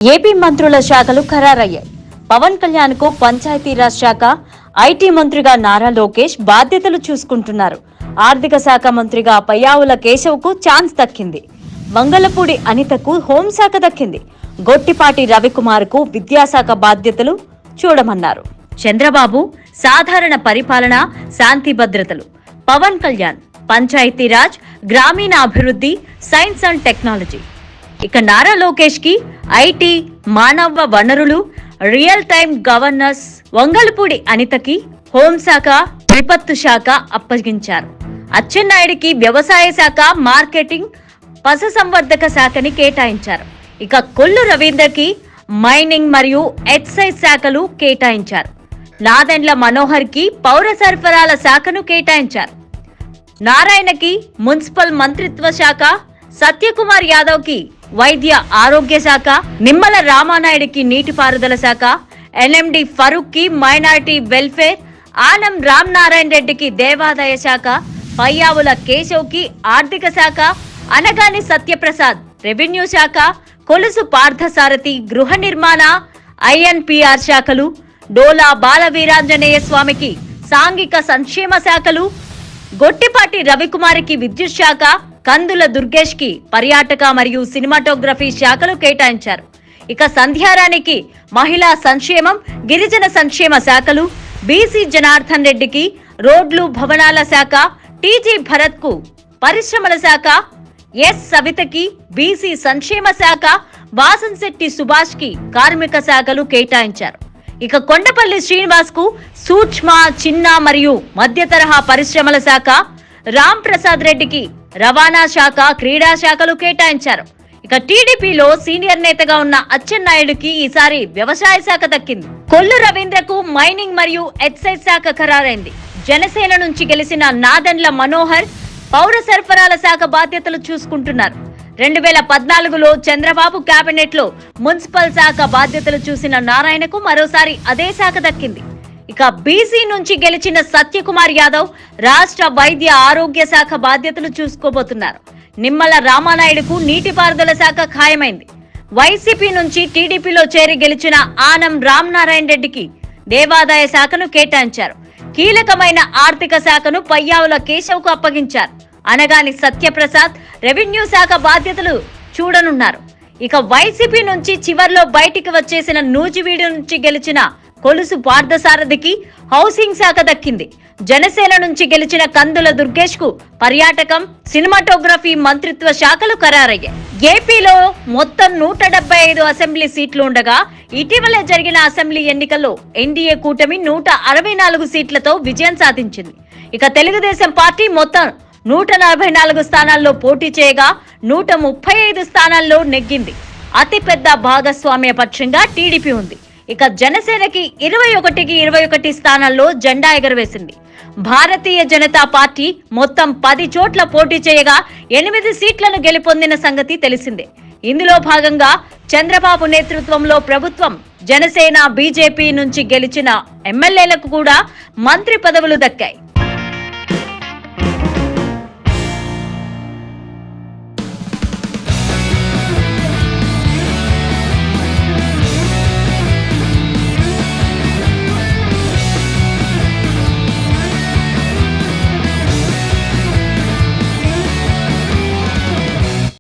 AP మంత్రుల శాఖలు ఖరారయ్యాయి. పవన్ కళ్యాణ్ కు పంచాయతీరాజ్ శాఖ, ఐటీ మంత్రిగా నారా లోకేష్ బాధ్యతలు చూసుకుంటున్నారు. ఆర్థిక శాఖ మంత్రిగా పయ్యావుల కేశవ్ కు ఛాన్స్ దక్కింది. వంగలపూడి అనితకు హోంశాఖ దక్కింది. గొట్టిపాటి రవికుమార్ కు విద్యాశాఖ బాధ్యతలు చూడమన్నారు. చంద్రబాబు సాధారణ పరిపాలన, శాంతి భద్రతలు. పవన్ కళ్యాణ్ పంచాయతీరాజ్, గ్రామీణ అభివృద్ధి, సైన్స్ అండ్ టెక్నాలజీ. ఇక నారా లోకేష్ కి ఐటీ, మానవ వనరులు, రియల్ టైమ్ గవర్నెన్స్. వంగలపూడి అనితకి హోంశాఖ, విపత్తు శాఖ అప్పగించారు. అచ్చెన్నాయుడికి వ్యవసాయ శాఖ, మార్కెటింగ్, పశుసంవర్ధక శాఖని కేటాయించారు. ఇక కొల్లు రవీందర్కి మైనింగ్ మరియు ఎక్సైజ్ శాఖలు కేటాయించారు. నాదెండ్ల మనోహర్ కి పౌర సరఫరాల శాఖను కేటాయించారు. నారాయణకి మున్సిపల్ మంత్రిత్వ శాఖ, సత్యకుమార్ యాదవ్ కి వైద్య ఆరోగ్య శాఖ, నిమ్మల రామానాయుడికి నీటిపారుదల శాఖ, ఎన్ఎండి ఫరూక్ కి మైనారిటీ వెల్ఫేర్, ఆనం రామ్ నారాయణ రెడ్డికి దేవాదాయ శాఖ, పయ్యావుల కేశవ్ కి ఆర్థిక శాఖ, అనగాని సత్యప్రసాద్ రెవెన్యూ శాఖ, కొలుసు పార్థసారథి గృహ నిర్మాణ, ఐఎన్పిఆర్ శాఖలు, డోలా బాల వీరాంజనేయ స్వామికి సాంఘిక సంక్షేమ శాఖలు, గొట్టిపాటి రవికుమారికి విద్యుత్ శాఖ, కందుల దుర్గేష్ కి పర్యాటక మరియు సినిమాటోగ్రఫీ శాఖలు కేటాయించారు. ఇక సంధ్యారానికి మహిళా సంక్షేమం, గిరిజన సంక్షేమ శాఖలు, బీసీ జనార్దన్ రెడ్డికి రోడ్లు భవనాల శాఖ, టీజీ భరత్ కు పరిశ్రమల శాఖ, ఎస్ సవితకి బీసీ సంక్షేమ శాఖ, వాసంశెట్టి సుభాష్ కి కార్మిక శాఖలు కేటాయించారు. ఇక కొండపల్లి శ్రీనివాస్ కు సూక్ష్మ, చిన్న మరియు మధ్య తరహా పరిశ్రమల శాఖ, రామ్ ప్రసాద్ రెడ్డికి రవాణా శాఖ, క్రీడా శాఖలు కేటాయించారు. ఇక టీడీపీలో సీనియర్ నేతగా ఉన్న అచ్చెన్నాయుడికి ఈసారి వ్యవసాయ శాఖ దక్కింది. కొల్లు రవీంద్రకు మైనింగ్ మరియు ఎక్సైజ్ శాఖ ఖరారైంది. జనసేన నుంచి గెలిచిన నాదెండ్ల మనోహర్ పౌర సరఫరాల శాఖ బాధ్యతలు చూసుకుంటున్నారు. 2014లో చంద్రబాబు కేబినెట్ లో మున్సిపల్ శాఖ బాధ్యతలు చూసిన నారాయణకు మరోసారి అదే శాఖ దక్కింది. ఇక బీసీ నుంచి గెలిచిన సత్యకుమార్ యాదవ్ రాష్ట్ర వైద్య ఆరోగ్య శాఖ బాధ్యతలు చూసుకోబోతున్నారు. నిమ్మల రామానాయుడుకు నీటిపారుదల శాఖ ఖాయమైంది. వైసీపీ నుంచి టీడీపీలో చేరి గెలిచిన ఆనం రామ్ నారాయణ రెడ్డికి దేవాదాయ శాఖను కేటాయించారు. కీలకమైన ఆర్థిక శాఖను పయ్యావుల కేశవ్ కు అప్పగించారు. అనగాని సత్యప్రసాద్ రెవెన్యూ శాఖ బాధ్యతలు చూడనున్నారు. ఇక వైసీపీ నుంచి చివర్లో బయటికి వచ్చేసిన నూజివీడు నుంచి గెలిచిన కొలుసు పార్థసారథికి హౌసింగ్ శాఖ దక్కింది. జనసేన నుంచి గెలిచిన కందుల దుర్గేష్ కు పర్యాటకం, సినిమాటోగ్రఫీ మంత్రిత్వ శాఖలు ఖరారయ్యాయి. ఏపీలో మొత్తం 175 అసెంబ్లీ సీట్లు ఉండగా ఇటీవలే జరిగిన అసెంబ్లీ ఎన్నికల్లో ఎన్డీఏ కూటమి 164 సీట్లతో విజయం సాధించింది. ఇక తెలుగుదేశం పార్టీ మొత్తం 144 స్థానాల్లో పోటీ చేయగా 135 స్థానాల్లో నెగ్గింది. అతిపెద్ద భాగస్వామ్య పక్షంగా టీడీపీ ఉంది. ఇక జనసేనకి 21కి 21 స్థానాల్లో జెండా ఎగరవేసింది. భారతీయ జనతా పార్టీ మొత్తం 10 చోట్ల పోటీ చేయగా 8 సీట్లను గెలుపొందిన సంగతి తెలిసిందే. ఇందులో భాగంగా చంద్రబాబు నేతృత్వంలో ప్రభుత్వం జనసేన, బీజేపీ నుంచి గెలిచిన ఎమ్మెల్యేలకు కూడా మంత్రి పదవులు దక్కాయి.